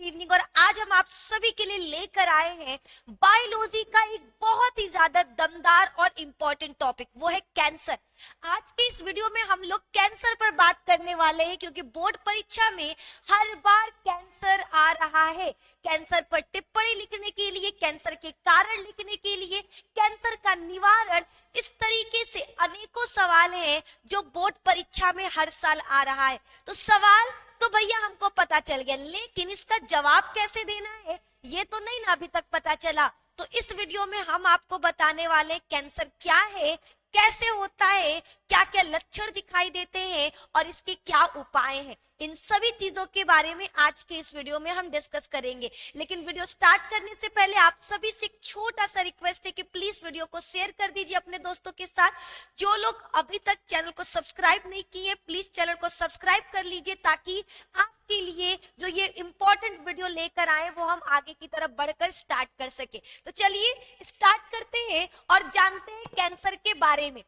Evening. और आज हम आप सभी के लिए लेकर आए हैं बायोलॉजी का एक बहुत ही ज्यादा दमदार और इम्पोर्टेंट टॉपिक, वो है कैंसर। आज के इस वीडियो में हम लोग कैंसर पर बात करने वाले हैं, क्योंकि बोर्ड परीक्षा में हर बार कैंसर आ रहा है। कैंसर पर टिप्पणी लिखने के लिए, कैंसर के कारण लिखने के लिए, कैंसर का निवारण, इस तरीके से अनेकों सवाल हैं जो बोर्ड परीक्षा में हर साल आ रहा है। तो सवाल तो भैया हमको पता चल गया, लेकिन इसका जवाब कैसे देना है ये तो नहीं ना अभी तक पता चला। तो इस वीडियो में हम आपको बताने वाले कैंसर क्या है, कैसे होता है, क्या क्या लक्षण दिखाई देते हैं और इसके क्या उपाय हैं, इन सभी चीजों के बारे में आज के इस वीडियो में हम डिस्कस करेंगे। लेकिन वीडियो स्टार्ट करने से पहले आप सभी से एक छोटा सा रिक्वेस्ट है कि प्लीज वीडियो को शेयर कर दीजिए अपने दोस्तों के साथ। जो लोग अभी तक चैनल को सब्सक्राइब नहीं किए, प्लीज चैनल को सब्सक्राइब कर लीजिए, ताकि आपके लिए जो ये इंपॉर्टेंट वीडियो लेकर आए वो हम आगे की तरफ बढ़कर स्टार्ट कर सके। तो चलिए स्टार्ट करते हैं और जानते हैं कैंसर के बारे में।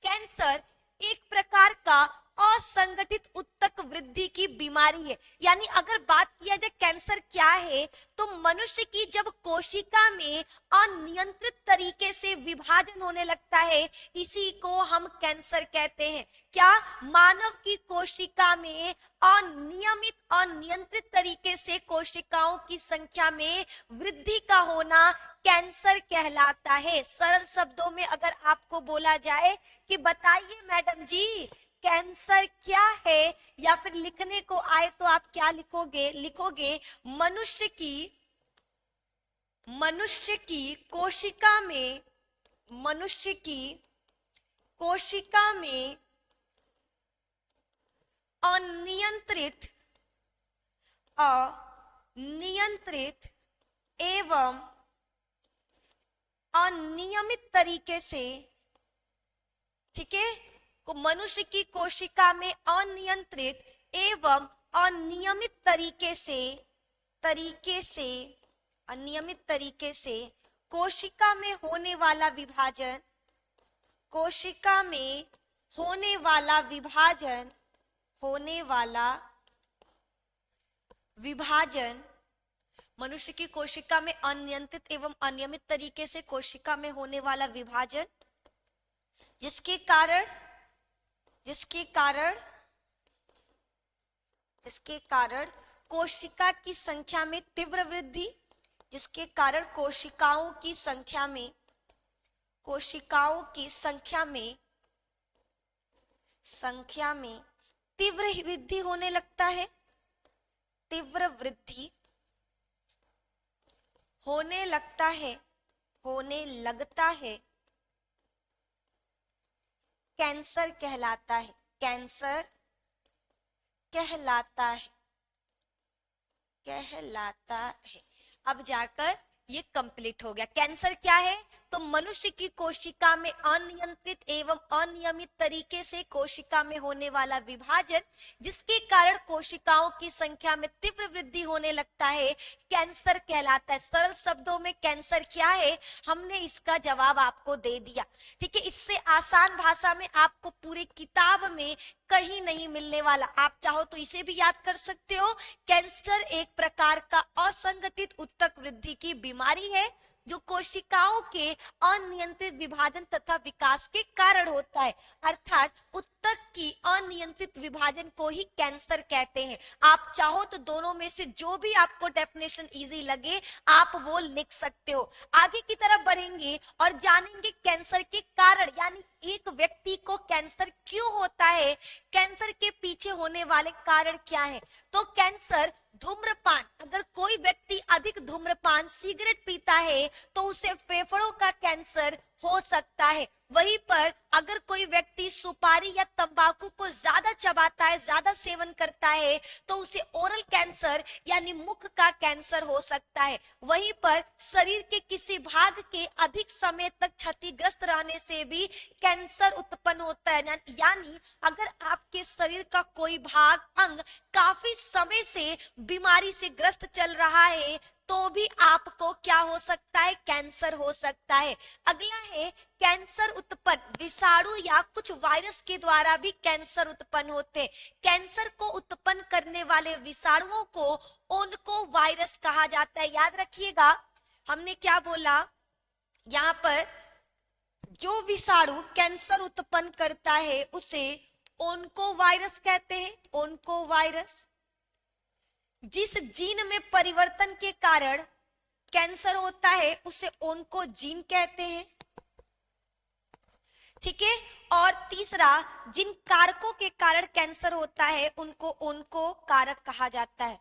कैंसर एक प्रकार का असंगठित उत्तक वृद्धि की बीमारी है। यानी अगर बात किया जाए कैंसर क्या है, तो मनुष्य की जब कोशिका में अनियंत्रित तरीके से विभाजन होने लगता है, इसी को हम कैंसर कहते हैं। क्या मानव की कोशिका में अनियंत्रित तरीके से कोशिकाओं की संख्या में वृद्धि का होना कैंसर कहलाता है। सरल शब्दों में अगर आपको बोला जाए कि बताइए मैडम जी कैंसर क्या है, या फिर लिखने को आए तो आप क्या लिखोगे मनुष्य की कोशिका में अनियंत्रित एवं अनियमित तरीके से, ठीक है, मनुष्य की कोशिका में अनियंत्रित एवं अनियमित तरीके से कोशिका में होने वाला विभाजन मनुष्य की कोशिका में अनियंत्रित एवं अनियमित तरीके से कोशिका में होने वाला विभाजन, जिसके कारण कोशिका की संख्या में तीव्र वृद्धि, जिसके कारण कोशिकाओं की संख्या में तीव्र वृद्धि होने लगता है, होने लगता है, कैंसर कहलाता है। अब जाकर ये कंप्लीट हो गया। कैंसर क्या है? तो मनुष्य की कोशिका में अनियंत्रित एवं अनियमित तरीके से कोशिका में होने वाला विभाजन, जिसके कारण कोशिकाओं की संख्या में तीव्र वृद्धि होने लगता है, कैंसर कहलाता है। सरल शब्दों में कैंसर क्या है, हमने इसका जवाब आपको दे दिया। ठीक है, इससे आसान भाषा में आपको पूरी किताब में कहीं नहीं मिलने वाला। आप चाहो तो इसे भी याद कर सकते हो। कैंसर एक प्रकार का असंगठित उत्तक वृद्धि की बीमारी है, जो कोशिकाओं के अनियंत्रित विभाजन तथा विकास के कारण होता है। अर्थात उत्तक की अनियंत्रित विभाजन को ही कैंसर कहते हैं। आप चाहो तो दोनों में से जो भी आपको डेफिनेशन इजी लगे आप वो लिख सकते हो। आगे की तरफ बढ़ेंगे और जानेंगे कैंसर के कारण, यानी एक व्यक्ति को कैंसर क्यों होता है, कैंसर के पीछे होने वाले कारण क्या है। तो कैंसर धूम्रपान, अगर कोई व्यक्ति अधिक धूम्रपान सिगरेट पीता है तो उसे फेफड़ों का कैंसर हो सकता है। वहीं पर अगर कोई व्यक्ति सुपारी या तंबाकू को ज्यादा चबाता है, ज्यादा सेवन करता है, तो उसे ओरल कैंसर यानी मुख का कैंसर हो सकता है। वहीं पर शरीर के किसी भाग के अधिक समय तक क्षतिग्रस्त रहने से भी कैंसर उत्पन्न होता है। यानी अगर आपके शरीर का कोई भाग, अंग काफी समय से बीमारी से ग्रस्त चल रहा है, तो तो भी आपको क्या हो सकता है, कैंसर हो सकता है। अगला है कैंसर उत्पन्न विषाणु या कुछ वायरस के द्वारा भी कैंसर उत्पन्न होते हैं। कैंसर को उत्पन्न करने वाले विषाणुओं को ओन्को वायरस कहा जाता है। याद रखिएगा हमने क्या बोला, यहाँ पर जो विषाणु कैंसर उत्पन्न करता है उसे ओन्को वायरस कहते हैं। Onco virus. जिस जीन में परिवर्तन के कारण कैंसर होता है उसे ओन्को जीन कहते हैं। ठीक है। और तीसरा, जिन कारकों के कारण कैंसर होता है उनको ओन्को कारक कहा जाता है।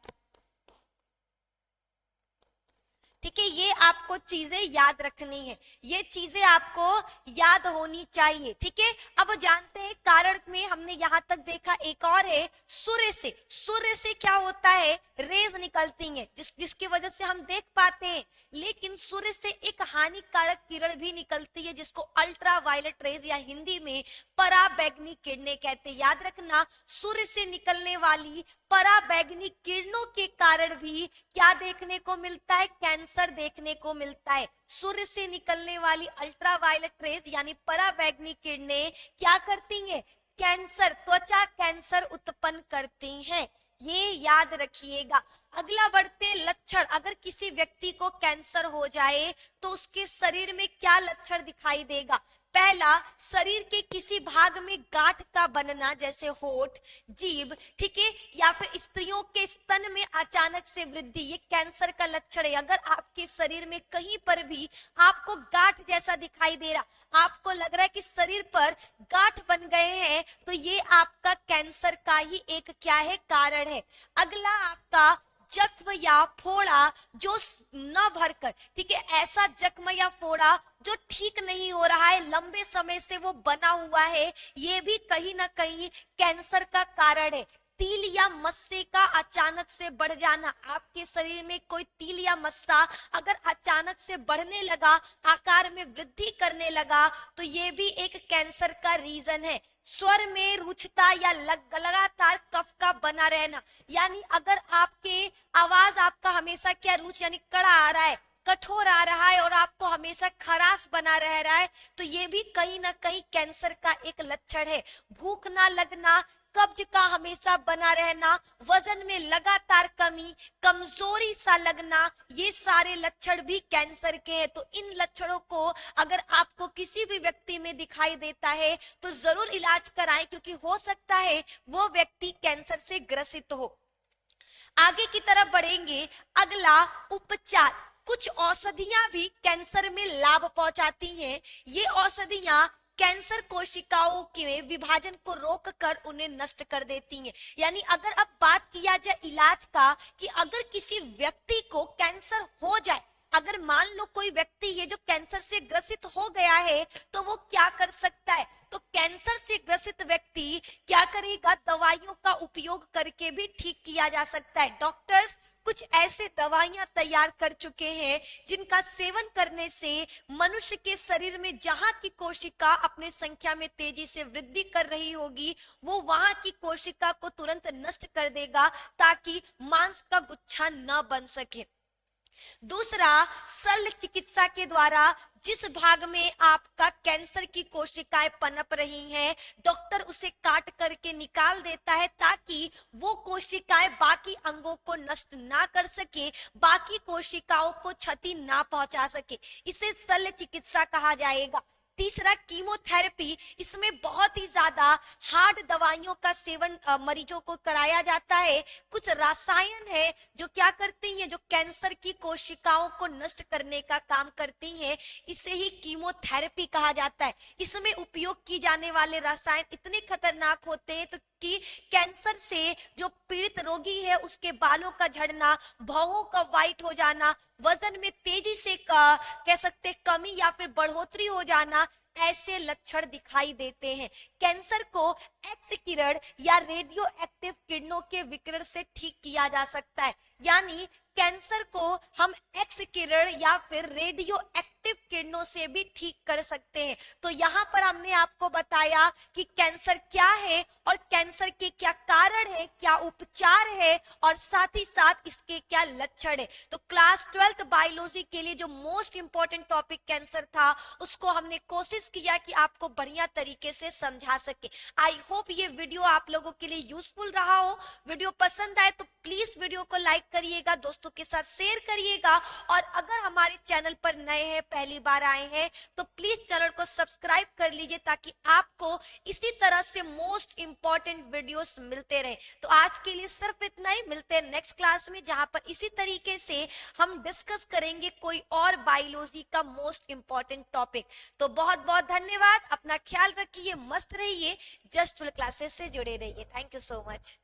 ठीक है, ये आपको चीजें याद रखनी है, ये चीजें आपको याद होनी चाहिए। ठीक है, अब जानते हैं कारण में हमने यहां तक देखा। एक और है सूर्य से। सूर्य से क्या होता है, रेज निकलती हैं जिसकी वजह से हम देख पाते हैं। लेकिन सूर्य से एक हानिकारक किरण भी निकलती है जिसको अल्ट्रा वायलेट रेज या हिंदी में पराबैंगनी किरणें कहते हैं। याद रखना, सूर्य से निकलने वाली पराबैंगनी किरणों के कारण भी क्या देखने को मिलता है, कैंसर देखने को मिलता है। सूर्य से निकलने वाली अल्ट्रा वायलेट रेज यानी पराबैंगनी किरणें क्या करती हैं, कैंसर, त्वचा कैंसर उत्पन्न करती हैं। ये याद रखिएगा। अगला बढ़ते लक्षण। अगर किसी व्यक्ति को कैंसर हो जाए तो उसके शरीर में क्या लक्षण दिखाई देगा। पहला, शरीर के किसी भाग में गांठ का बनना जैसे होठ, जीभ, ठीक है, या फिर स्त्रियों के स्तन में अचानक से वृद्धि, ये कैंसर का लक्षण है। अगर आपके शरीर में कहीं पर भी आपको गांठ जैसा दिखाई दे रहा, आपको लग रहा है कि शरीर पर गांठ बन गए हैं, तो ये आपका कैंसर का ही एक क्या है, कारण है। अगला आपका जख्म या फोड़ा जो न भरकर, ठीक है, ऐसा जख्म या फोड़ा जो ठीक नहीं हो रहा है, लंबे समय से वो बना हुआ है, ये भी कहीं ना कहीं कैंसर का कारण है। तिल या मस्से का अचानक से बढ़ जाना, आपके शरीर में कोई तिल या मस्सा अगर अचानक से बढ़ने लगा, आकार में वृद्धि करने लगा, तो ये भी एक कैंसर का रीजन है। स्वर में रुक्षता या लगातार कफ का बना रहना, यानी अगर आपके आवाज आपका हमेशा क्या रुच यानी कड़ा आ रहा है, कठोर आ रहा है और आपको हमेशा खराश बना रह रहा है, तो ये भी कहीं ना कहीं कैंसर का एक लक्षण है। भूख ना लगना, कब्ज का हमेशा बना रहना, वजन में लगातार कमी, कमजोरी सा लगना, ये सारे लक्षण भी कैंसर के हैं। तो इन लक्षणों को अगर आपको किसी भी व्यक्ति में दिखाई देता है तो जरूर इलाज कराएं, क्योंकि हो सकता है वो व्यक्ति कैंसर से ग्रसित हो। आगे की तरफ बढ़ेंगे। अगला उपचार। कुछ औषधियां भी कैंसर में लाभ पहुंचाती हैं। ये औषधियां कैंसर कोशिकाओं के विभाजन को रोककर उन्हें नष्ट कर देती हैं। यानी अगर अब बात किया जाए इलाज का, कि अगर किसी व्यक्ति को कैंसर हो जाए, अगर मान लो कोई व्यक्ति है जो कैंसर से ग्रसित हो गया है, तो वो क्या कर सकता है, तो कैंसर से ग्रसित व्यक्ति क्या करेगा, दवाइयों का उपयोग करके भी ठीक किया जा सकता है। डॉक्टर्स कुछ ऐसे दवाइयां तैयार कर चुके हैं जिनका सेवन करने से मनुष्य के शरीर में जहां की कोशिका अपने संख्या में तेजी से वृद्धि कर रही होगी, वो वहां की कोशिका को तुरंत नष्ट कर देगा ताकि मांस का गुच्छा न बन सके। दूसरा, शल्य चिकित्सा के द्वारा जिस भाग में आपका कैंसर की कोशिकाएं पनप रही हैं, डॉक्टर उसे काट करके निकाल देता है ताकि वो कोशिकाएं बाकी अंगों को नष्ट ना कर सके, बाकी कोशिकाओं को क्षति ना पहुंचा सके। इसे शल्य चिकित्सा कहा जाएगा। तीसरा, कीमोथेरेपी। इसमें बहुत ही ज्यादा हार्ड दवाइयों का सेवन मरीजों को कराया जाता है। कुछ रसायन है जो क्या करती हैं, जो कैंसर की कोशिकाओं को नष्ट करने का काम करती हैं, इसे ही कीमोथेरेपी कहा जाता है। इसमें उपयोग की जाने वाले रसायन इतने खतरनाक होते हैं तो कि कैंसर से जो पीड़ित रोगी है उसके बालों का झड़ना, भौहों का वाइट हो जाना, वजन में तेजी से कह सकते कमी या फिर बढ़ोतरी हो जाना, ऐसे लक्षण दिखाई देते हैं। कैंसर को एक्स किरण या रेडियो एक्टिव किरणों के विकिरण से ठीक किया जा सकता है। यानी कैंसर को हम एक्स किरण या फिर रेडियो एक्टिव रिफ्लेक्टिव किरणों से भी ठीक कर सकते हैं। तो यहाँ पर हमने आपको बताया कि कैंसर क्या है और कैंसर के क्या कारण है, क्या उपचार है और साथ ही साथ इसके क्या लक्षण है। तो क्लास 12th बायोलॉजी के लिए जो मोस्ट इंपॉर्टेंट टॉपिक कैंसर था उसको हमने कोशिश किया कि आपको बढ़िया तरीके से समझा सके। आई होप ये वीडियो आप लोगों के लिए यूजफुल रहा हो। वीडियो पसंद आए तो प्लीज वीडियो को लाइक करिएगा, दोस्तों के साथ शेयर करिएगा और अगर हमारे चैनल पर नए हैं, पहली बार आए हैं तो प्लीज चैनल को सब्सक्राइब कर लीजिए ताकि आपको इसी तरह से मोस्ट इंपॉर्टेंट वीडियोस मिलते रहे। तो आज के लिए सिर्फ इतना ही, मिलते हैं नेक्स्ट क्लास में जहां पर इसी तरीके से हम डिस्कस करेंगे कोई और बायोलॉजी का मोस्ट इंपॉर्टेंट टॉपिक। तो बहुत बहुत धन्यवाद, अपना ख्याल रखिए, मस्त रहिए, जस्ट क्लासेस से जुड़े रहिए। Thank you so much.